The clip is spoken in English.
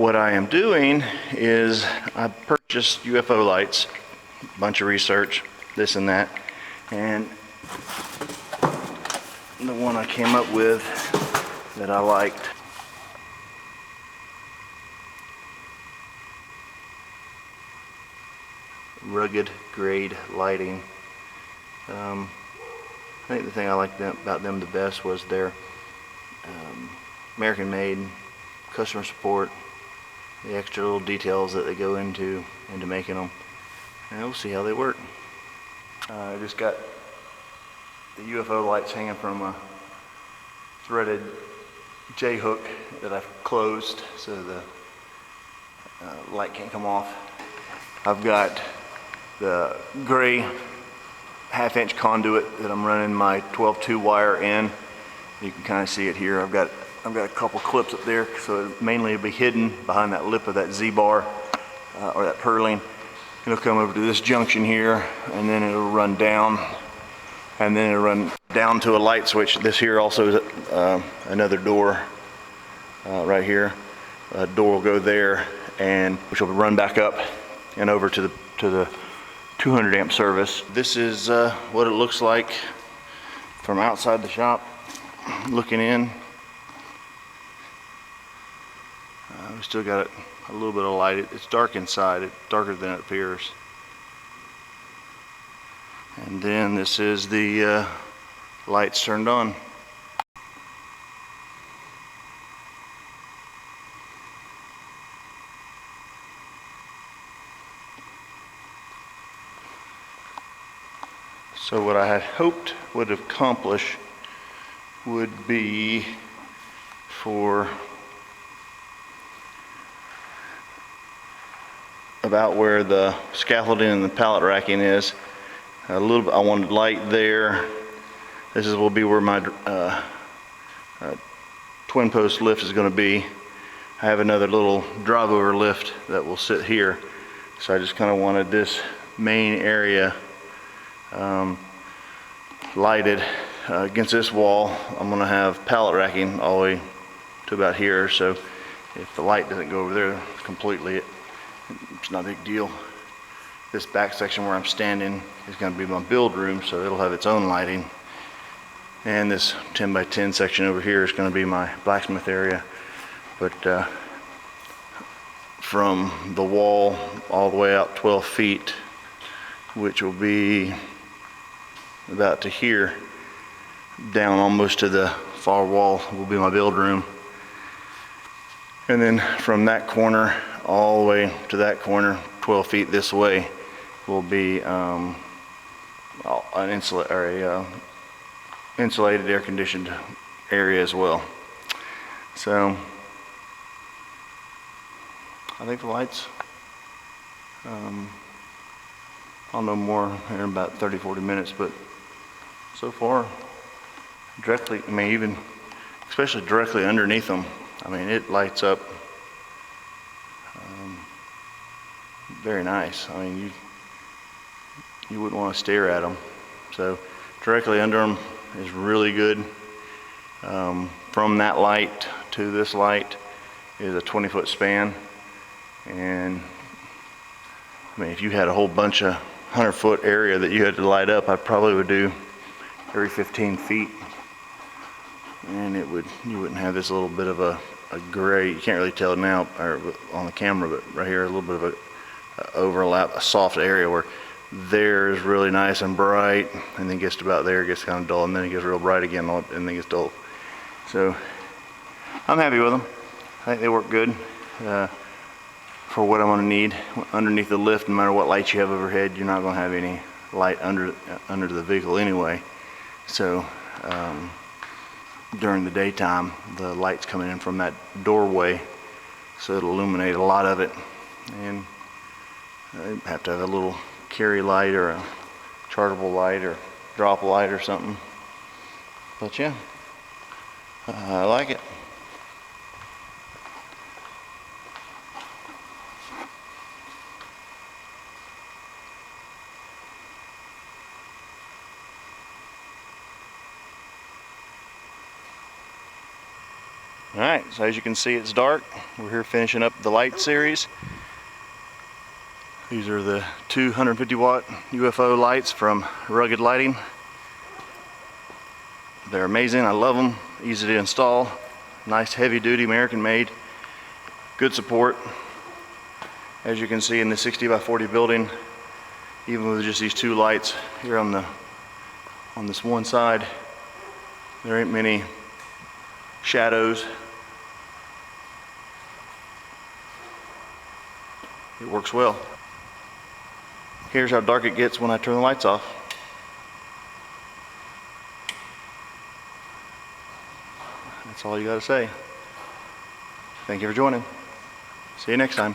What I am doing is I purchased UFO lights, a bunch of research, this and that, and the one I came up with that I liked Rugged Grade lighting. I think the thing I liked about them the best was their American made, customer support, the extra little details that they go into making them, and we'll see how they work. I just got the UFO lights hanging from a threaded J-hook that I've closed so the light can't come off. I've got the gray half-inch conduit that I'm running my 12-2 wire in. You can kind of see it here. I've got a couple clips up there, so it mainly will be hidden behind that lip of that Z-bar or that purling. It'll come over to this junction here, and then it'll run down, and then it'll run down to a light switch. This here also is another door right here. A door will go there, and which will run back up and over to the 200 amp service. This is what it looks like from outside the shop, looking in. We still got a little bit of light. It's dark inside. It's darker than it appears. And then this is the lights turned on. So what I had hoped would accomplish would be for about where the scaffolding and the pallet racking is. A little bit, I wanted light there. This will be where my twin post lift is going to be. I have another little drive over lift that will sit here. So I just kind of wanted this main area lighted. Against this wall, I'm going to have pallet racking all the way to about here. So if the light doesn't go over there completely, it's not a big deal. This back section where I'm standing is going to be my build room, so it'll have its own lighting. And this 10 by 10 section over here is going to be my blacksmith area. But from the wall all the way out 12 feet, which will be about to here, down almost to the far wall will be my build room. And then from that corner all the way to that corner, 12 feet this way, will be an insulated, air conditioned area as well. So I think the lights, I'll know more in about 30-40 minutes, but so far, directly, I mean, even especially directly underneath them, I mean, it lights up very nice. I mean, you wouldn't want to stare at them. So directly under them is really good. From that light to this light is a 20-foot span, and I mean, if you had a whole bunch of 100-foot area that you had to light up, I probably would do every 15 feet, and you wouldn't have this little bit of a gray. You can't really tell it now or on the camera, but right here a little bit of a overlap, a soft area where there is really nice and bright, and then gets to about there, it gets kind of dull, and then it gets real bright again, and then it gets dull. So I'm happy with them. I think they work good for what I'm going to need underneath the lift. No matter what lights you have overhead, you're not going to have any light under the vehicle anyway. So during the daytime, the light's coming in from that doorway, so it'll illuminate a lot of it. And I have to have a little carry light or a chargeable light or drop light or something. But yeah, I like it. Alright, so as you can see, it's dark. We're here finishing up the light series. These are the 250 watt UFO lights from Rugged Lighting. They're amazing, I love them, easy to install, nice heavy duty American made, good support. As you can see in the 60 by 40 building, even with just these two lights here on this one side, there ain't many shadows. It works well. Here's how dark it gets when I turn the lights off. That's all you gotta say. Thank you for joining. See you next time.